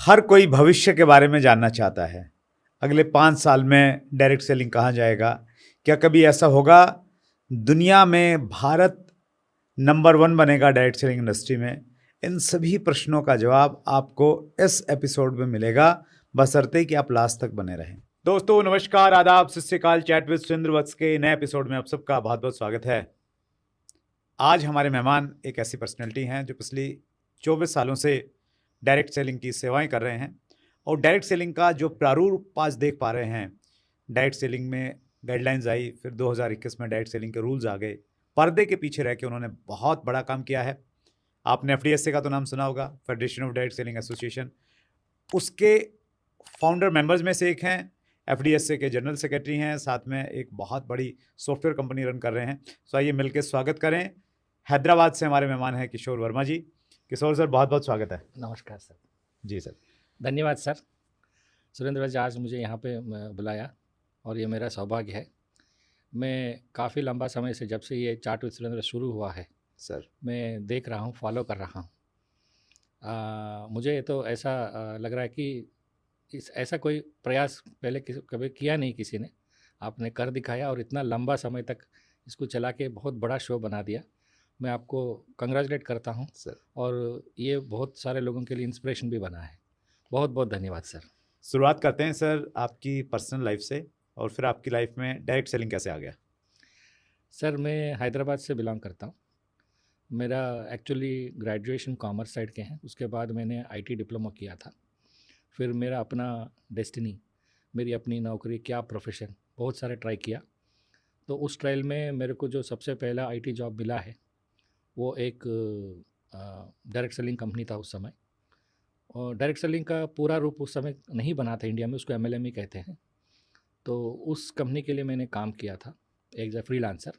हर कोई भविष्य के बारे में जानना चाहता है। अगले 5 साल में डायरेक्ट सेलिंग कहाँ जाएगा? क्या कभी ऐसा होगा दुनिया में भारत नंबर 1 बनेगा डायरेक्ट सेलिंग इंडस्ट्री में? इन सभी प्रश्नों का जवाब आपको इस एपिसोड में मिलेगा, बशर्ते कि आप लास्ट तक बने रहें। दोस्तों नमस्कार, आदाब, सत श्री अकाल। चैट विद सुरेंद्र वत्स के नए एपिसोड में आप सबका बहुत बहुत स्वागत है। आज हमारे मेहमान एक ऐसी पर्सनैलिटी हैं जो पिछली 24 सालों से डायरेक्ट सेलिंग की सेवाएं कर रहे हैं और डायरेक्ट सेलिंग का जो प्रारूप आज देख पा रहे हैं। डायरेक्ट सेलिंग में गाइडलाइंस आई, फिर 2021 में डायरेक्ट सेलिंग के रूल्स आ गए। पर्दे के पीछे रह के उन्होंने बहुत बड़ा काम किया है। आपने FDSA का तो नाम सुना होगा, federation of direct selling association. उसके फाउंडर मेंबर्स में से एक हैं, FDSA के जनरल सेक्रेटरी हैं, साथ में एक बहुत बड़ी सॉफ्टवेयर कंपनी रन कर रहे हैं। सो आइए मिलकर स्वागत करें। हैदराबाद से हमारे मेहमान हैं किशोर वर्मा जी। किशोर सर, बहुत बहुत स्वागत है। नमस्कार सर। जी सर। धन्यवाद सर। सुरेंद्र जी आज मुझे यहाँ पे बुलाया और ये मेरा सौभाग्य है। मैं काफ़ी लंबा समय से, जब से ये चैट विद सुरेंद्र शुरू हुआ है सर, मैं देख रहा हूँ, फॉलो कर रहा हूँ। मुझे तो ऐसा लग रहा है कि ऐसा कोई प्रयास पहले कभी किया नहीं किसी ने। आपने कर दिखाया और इतना लंबा समय तक इसको चला के बहुत बड़ा शो बना दिया। मैं आपको कंग्रेचुलेट करता हूँ सर। और ये बहुत सारे लोगों के लिए इंस्पिरेशन भी बना है। बहुत बहुत धन्यवाद सर। शुरुआत करते हैं सर आपकी पर्सनल लाइफ से, और फिर आपकी लाइफ में डायरेक्ट सेलिंग कैसे आ गया? सर मैं हैदराबाद से बिलोंग करता हूँ। मेरा एक्चुअली ग्रेजुएशन कॉमर्स साइड के हैं। उसके बाद मैंने IT डिप्लोमा किया था। फिर मेरा अपना डेस्टिनी, मेरी अपनी नौकरी, क्या प्रोफेशन, बहुत सारे ट्राई किया। तो उस ट्रायल में मेरे को जो सबसे पहला IT जॉब मिला है वो एक डायरेक्ट सेलिंग कंपनी था उस समय। और डायरेक्ट सेलिंग का पूरा रूप उस समय नहीं बना था इंडिया में, उसको MLM ही कहते हैं। तो उस कंपनी के लिए मैंने काम किया था एज ए फ्रीलांसर।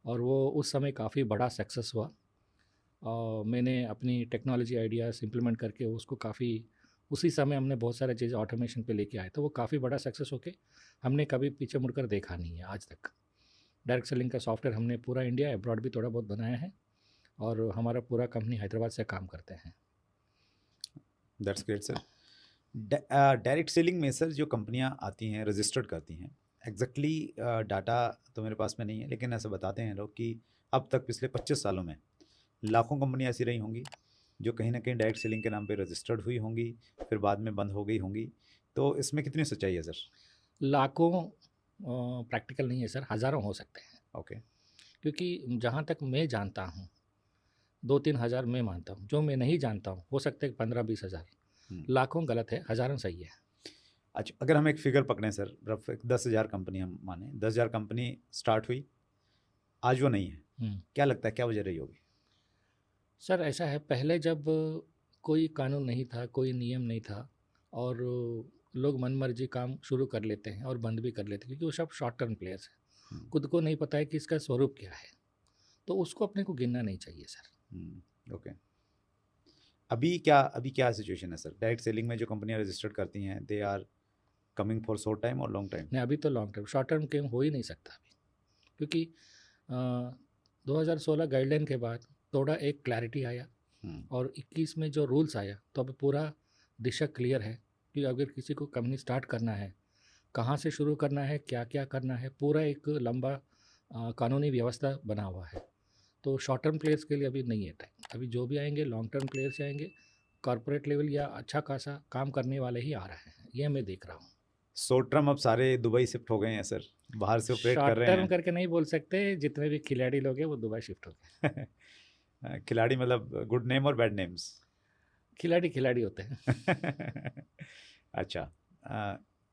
और वो उस समय काफ़ी बड़ा सक्सेस हुआ। और मैंने अपनी टेक्नोलॉजी आइडियाज इम्प्लीमेंट करके उसको काफ़ी, उसी समय हमने बहुत सारे चीज़ें ऑटोमेशन पे लेके आए, तो वो काफ़ी बड़ा सक्सेस होके हमने कभी पीछे मुड़कर देखा नहीं है आज तक। डायरेक्ट सेलिंग का सॉफ्टवेयर हमने पूरा इंडिया, अब्रॉड भी थोड़ा बहुत बनाया है और हमारा पूरा कंपनी हैदराबाद से काम करते हैं। That's great sir. Direct selling में सर जो कंपनियां आती हैं, रजिस्टर्ड करती हैं, एग्जैक्टली डाटा तो मेरे पास में नहीं है, लेकिन ऐसा बताते हैं लोग कि अब तक पिछले 25 सालों में लाखों कंपनियां ऐसी रही होंगी जो कहीं ना कहीं डायरेक्ट सेलिंग के नाम पे रजिस्टर्ड हुई होंगी, फिर बाद में बंद हो गई होंगी। तो इसमें कितनी सच्चाई है सर? लाखों प्रैक्टिकल नहीं है सर, हज़ारों हो सकते हैं। ओके। क्योंकि जहाँ तक मैं जानता हूँ 2-3 हज़ार मैं मानता हूँ, जो मैं नहीं जानता हूँ हो सकता है 15-20 हज़ार। लाखों गलत है, हज़ारों सही है। अच्छा, अगर हम एक फिगर पकड़ें सर, रफ 10,000 कंपनी हम माने, 10,000 कंपनी स्टार्ट हुई, आज वो नहीं है, क्या लगता है क्या वजह रही होगी? सर ऐसा है, पहले जब कोई कानून नहीं था, कोई नियम नहीं था और लोग मनमर्जी काम शुरू कर लेते हैं और बंद भी कर लेते हैं, क्योंकि वो सब शॉर्ट टर्म प्लेयर्स हैं। खुद को नहीं पता है कि इसका स्वरूप क्या है, तो उसको अपने को गिनना नहीं चाहिए सर। ओके। अभी क्या सिचुएशन है सर? डायरेक्ट सेलिंग में जो कंपनियां रजिस्टर्ड करती हैं, they are coming for short time और लॉन्ग टाइम? नहीं, अभी तो long term, short term game हो ही नहीं सकता अभी, क्योंकि 2016 गाइडलाइन के बाद थोड़ा एक क्लैरिटी आया और 21 में जो रूल्स आया, तो अब पूरा दिशा क्लियर है कि अगर किसी को कंपनी स्टार्ट करना है, कहाँ से शुरू करना है, क्या क्या करना है, पूरा एक लंबा कानूनी व्यवस्था बना हुआ है। तो शॉर्ट टर्म प्लेयर्स के लिए अभी नहीं है टाइम। अभी जो भी आएंगे लॉन्ग टर्म प्लेयर्स आएंगे, कॉर्पोरेट लेवल या अच्छा खासा काम करने वाले ही आ रहे हैं, ये मैं देख रहा हूँ। शॉर्ट टर्म अब सारे दुबई शिफ्ट हो गए हैं सर, बाहर से ऑपरेट कर शॉर्ट रहे टर्म हैं। करके नहीं बोल सकते, जितने भी खिलाड़ी लोग हैं वो दुबई शिफ्ट हो गए। खिलाड़ी मतलब गुड नेम और बैड नेम्स? खिलाड़ी खिलाड़ी होते हैं। अच्छा।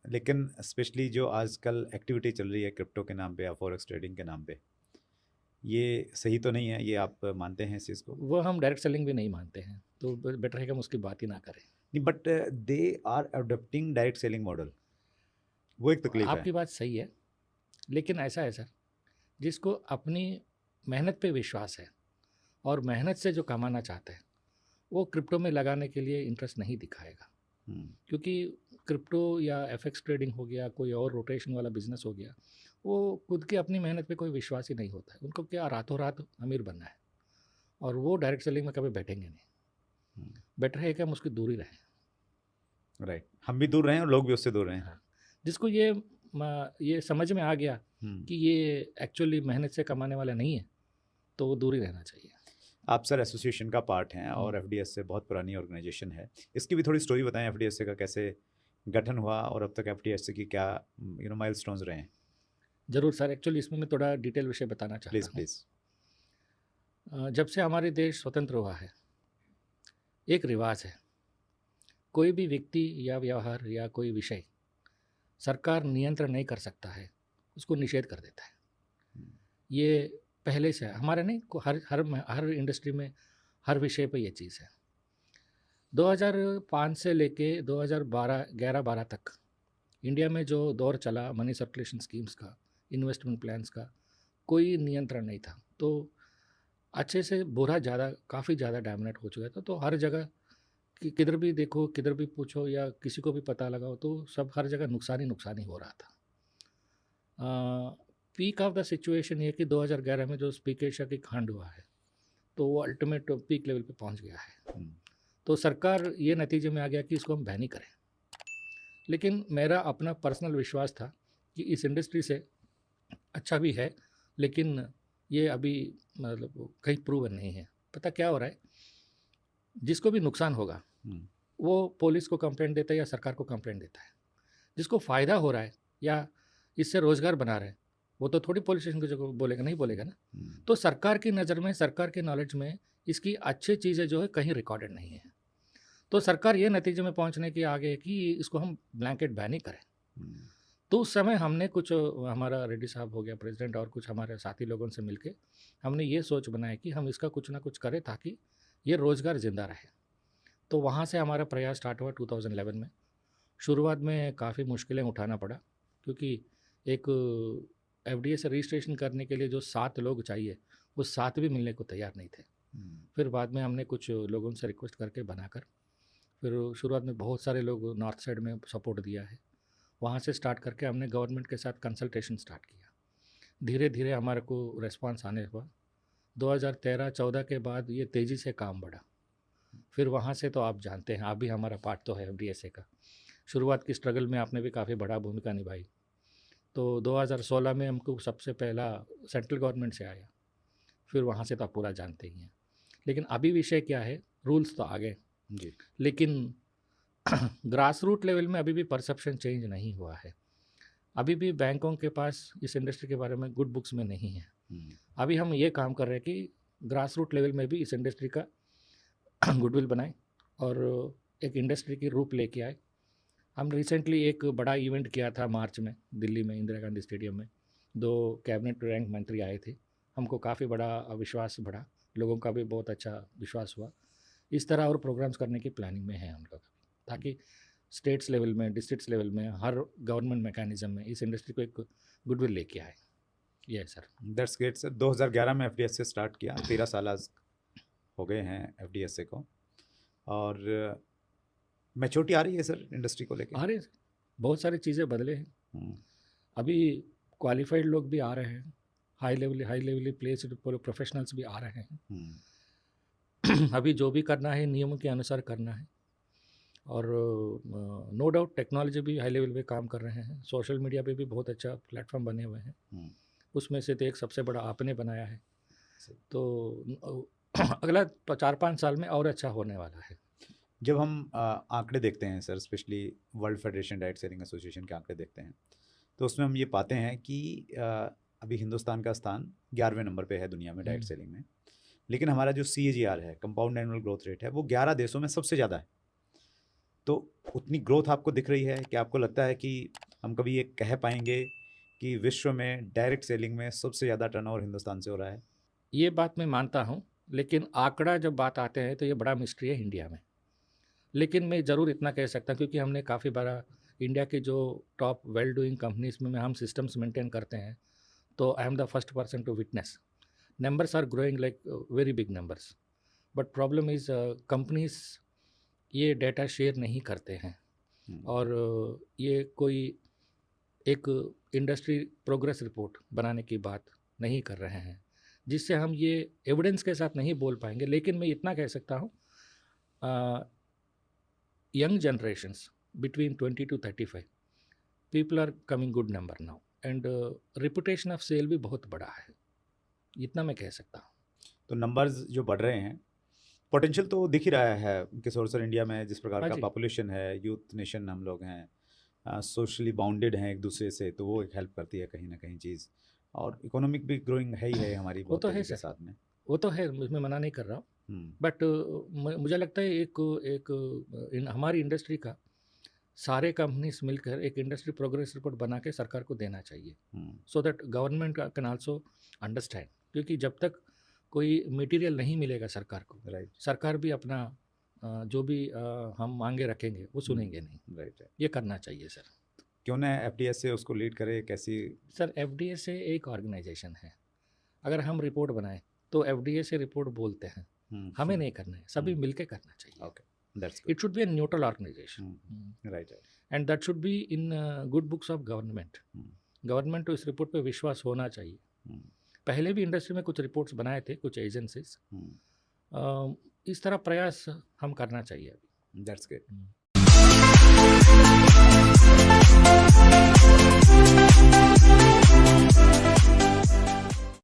लेकिन स्पेशली जो आजकल एक्टिविटी चल रही है क्रिप्टो के नाम पे या फॉरेक्स ट्रेडिंग के नाम पे, ये सही तो नहीं है, ये आप मानते हैं इस चीज़ को? वो हम डायरेक्ट सेलिंग भी नहीं मानते हैं, तो बेटर है कि हम उसकी बात ही ना करें। नहीं, but they are adopting direct selling model, वो एक तकलीफ है। आपकी बात सही है, लेकिन ऐसा है सर, जिसको अपनी मेहनत पे विश्वास है और मेहनत से जो कमाना चाहते हैं, वो क्रिप्टो में लगाने के लिए इंटरेस्ट नहीं दिखाएगा। क्योंकि क्रिप्टो या FX ट्रेडिंग हो गया, कोई और रोटेशन वाला बिजनेस हो गया, वो खुद की अपनी मेहनत पे कोई विश्वास ही नहीं होता है। उनको क्या रातों रात अमीर बनना है, और वो डायरेक्ट सेलिंग में कभी बैठेंगे नहीं। बेटर है कि हम उसकी दूरी रहें। राइट, हम भी दूर रहे हैं और लोग भी उससे दूर रहे हैं। हाँ, जिसको ये समझ में आ गया कि ये एक्चुअली मेहनत से कमाने वाला नहीं है, तो वो दूर ही रहना चाहिए। आप सर एसोसिएशन का पार्ट हैं और एफडीएस से बहुत पुरानी ऑर्गेनाइजेशन है, इसकी भी थोड़ी स्टोरी बताएं, एफडीएस का कैसे गठन हुआ और अब तक एफडीएस की क्या माइलस्टोन्स रहे हैं। ज़रूर सर, एक्चुअली इसमें मैं थोड़ा डिटेल विषय बताना चाहता प्लीज़ हूँ। प्लीज़। जब से हमारे देश स्वतंत्र हुआ है, एक रिवाज है, कोई भी व्यक्ति या व्यवहार या कोई विषय सरकार नियंत्रण नहीं कर सकता है, उसको निषेध कर देता है। ये पहले से है हमारे, नहीं हर हर हर इंडस्ट्री में, हर विषय पे ये चीज़ है। 2005 से लेके 2011-12 तक इंडिया में जो दौर चला मनी सर्कुलेशन स्कीम्स का, इन्वेस्टमेंट प्लान्स का, कोई नियंत्रण नहीं था। तो अच्छे से बुरा ज़्यादा, काफ़ी ज़्यादा डोमिनेट हो चुका था। तो हर जगह किधर भी देखो, किधर भी पूछो या किसी को भी पता लगाओ, तो सब हर जगह नुकसान ही हो रहा था। पीक ऑफ द सिचुएशन ये कि 2011 में जो स्पीक एशिया की कांड हुआ है, तो वो अल्टीमेट पीक लेवल पे पहुंच गया है। तो सरकार ये नतीजे में आ गया कि इसको हम बैन ही करें। लेकिन मेरा अपना पर्सनल विश्वास था कि इस इंडस्ट्री से अच्छा भी है, लेकिन ये अभी मतलब कहीं प्रूवन नहीं है। पता क्या हो रहा है, जिसको भी नुकसान होगा वो पुलिस को कंप्लेंट देता है या सरकार को कंप्लेंट देता है। जिसको फ़ायदा हो रहा है या इससे रोज़गार बना रहे हैं, वो तो थोड़ी पुलिस स्टेशन को जो बोलेगा, नहीं बोलेगा ना। तो सरकार की नज़र में, सरकार के नॉलेज में इसकी अच्छी चीज़ें जो है कहीं रिकॉर्डेड नहीं है। तो सरकार ये नतीजे में पहुंचने की आगे है कि इसको हम ब्लैंकेट बैन ही करें। तो उस समय हमने कुछ, हमारा रेड्डी साहब हो गया प्रेसिडेंट और कुछ हमारे साथी लोगों से मिलके हमने ये सोच बनाया कि हम इसका कुछ ना कुछ करें ताकि ये रोज़गार ज़िंदा रहे। तो वहाँ से हमारा प्रयास स्टार्ट हुआ 2011 में। शुरुआत में काफ़ी मुश्किलें उठाना पड़ा, क्योंकि एक एफडीए से रजिस्ट्रेशन करने के लिए जो 7 लोग चाहिए, वो 7 भी मिलने को तैयार नहीं थे। फिर बाद में हमने कुछ लोगों से रिक्वेस्ट करके बनाकर, फिर शुरुआत में बहुत सारे लोग नॉर्थ साइड में सपोर्ट दिया है। वहाँ से स्टार्ट करके हमने गवर्नमेंट के साथ कंसल्टेशन स्टार्ट किया। धीरे धीरे हमारे को रिस्पांस आने हुआ। 2013-14 के बाद ये तेज़ी से काम बढ़ा। फिर वहाँ से तो आप जानते हैं, आप भी हमारा पार्ट तो है एफडीएसए का। शुरुआत की स्ट्रगल में आपने भी काफ़ी बड़ा भूमिका निभाई। तो 2016 में हमको सबसे पहला सेंट्रल गवर्नमेंट से आया, फिर वहाँ से तो आप पूरा जानते ही हैं। लेकिन अभी विषय क्या है, रूल्स तो आ गए जी, लेकिन ग्रास रूट लेवल में अभी भी परसेप्शन चेंज नहीं हुआ है। अभी भी बैंकों के पास इस इंडस्ट्री के बारे में गुड बुक्स में नहीं है। अभी हम ये काम कर रहे हैं कि ग्रास रूट लेवल में भी इस इंडस्ट्री का गुडविल बनाए और एक इंडस्ट्री की रूप लेके आए। हम रिसेंटली एक बड़ा इवेंट किया था मार्च में दिल्ली में, इंदिरा गांधी स्टेडियम में। 2 कैबिनेट रैंक मंत्री आए थे, हमको काफ़ी बड़ा विश्वास बढ़ा, लोगों का भी बहुत अच्छा विश्वास हुआ। इस तरह और प्रोग्राम्स करने की प्लानिंग में है हम लोग, ताकि स्टेट्स लेवल में, डिस्ट्रिक्ट्स लेवल में, हर गवर्नमेंट मैकेनिज्म में इस इंडस्ट्री को एक गुडविल लेके आए। ये सर, दैट्स ग्रेट सर। 2011 में एफडीएस से स्टार्ट किया, 13 साल आज हो गए हैं एफडीएसए को, और मैच्योरिटी आ रही है सर इंडस्ट्री को लेकर? आ रहे, बहुत सारी चीज़ें बदले हैं। अभी क्वालिफाइड लोग भी आ रहे हैं, हाई लेवली प्लेस्ड प्रोफेशनल्स भी आ रहे हैं। अभी जो भी करना है नियमों के अनुसार करना है। और नो डाउट टेक्नोलॉजी भी हाई लेवल पे काम कर रहे हैं। सोशल मीडिया पे भी बहुत अच्छा प्लेटफॉर्म बने हुए हैं। उसमें से तो एक सबसे बड़ा आपने बनाया है। तो अगला 4-5 साल में और अच्छा होने वाला है। जब हम आंकड़े देखते हैं sir, specially world federation direct selling association के आंकड़े देखते हैं, तो उसमें हम ये पाते हैं कि अभी हिंदुस्तान का स्थान 11वें नंबर पे है दुनिया में डायरेक्ट सेलिंग में। लेकिन हमारा जो CAGR है, कंपाउंड एनुअल ग्रोथ रेट है, वो 11 देशों में सबसे ज़्यादा है। तो उतनी ग्रोथ आपको दिख रही है कि आपको लगता है कि हम कभी ये कह पाएंगे कि विश्व में डायरेक्ट सेलिंग में सबसे ज़्यादा टर्नओवर हिंदुस्तान से हो रहा है? ये बात मैं मानता हूँ, लेकिन आंकड़ा जब बात आते हैं तो ये बड़ा मिस्ट्री है इंडिया में। लेकिन मैं ज़रूर इतना कह सकता हूँ, क्योंकि हमने काफ़ी बार इंडिया की जो टॉप वेल डूइंग कंपनीज में हम सिस्टम्स मेंटेन करते हैं, तो I am the first person to witness numbers are growing like very big numbers, but problem is companies ये डेटा शेयर नहीं करते हैं और ये कोई एक इंडस्ट्री प्रोग्रेस रिपोर्ट बनाने की बात नहीं कर रहे हैं, जिससे हम ये एविडेंस के साथ नहीं बोल पाएंगे। लेकिन मैं इतना कह सकता हूँ, young generations between 20 to 35 people are coming good number now and reputation of sale भी बहुत बड़ा है, इतना मैं कह सकता हूँ। तो नंबर्स जो बढ़ रहे हैं, पोटेंशियल तो दिख ही रहा है किशोर सर। इंडिया में जिस प्रकार हाँ का जी। पॉपुलेशन है, यूथ नेशन हम लोग हैं, सोशली बाउंडेड हैं एक दूसरे से, तो वो एक हेल्प करती है कहीं ना कहीं चीज़। और इकोनॉमिक भी ग्रोइंग है ही है हमारी वो बहुत तो है तेज़ी के सर, साथ में। वो तो है, मैं मना नहीं कर रहा हूँ, हम्म, बट मुझे लगता है एक एक हमारी इंडस्ट्री का सारे कंपनीज मिलकर एक इंडस्ट्री प्रोग्रेस रिपोर्ट बना के सरकार को देना चाहिए, so that government can also understand. क्योंकि जब तक कोई मटेरियल नहीं मिलेगा सरकार को, राइट सरकार भी अपना जो भी हम मांगे रखेंगे वो सुनेंगे नहीं। राइट। ये करना चाहिए सर। क्यों ना एफडीएस से उसको लीड करे, कैसी? सर एफडीए से एक ऑर्गेनाइजेशन है, अगर हम रिपोर्ट बनाएं तो एफडीए से रिपोर्ट बोलते हैं, हमें नहीं करना है, सभी मिलके करना चाहिए। Okay, that's It should be a neutral organization, good. Right right. and that should be in good books of government. Government को इस रिपोर्ट पे विश्वास होना चाहिए। पहले भी इंडस्ट्री में कुछ रिपोर्ट्स बनाए थे कुछ एजेंसीज, इस तरह प्रयास हम करना चाहिए अभी। That's good.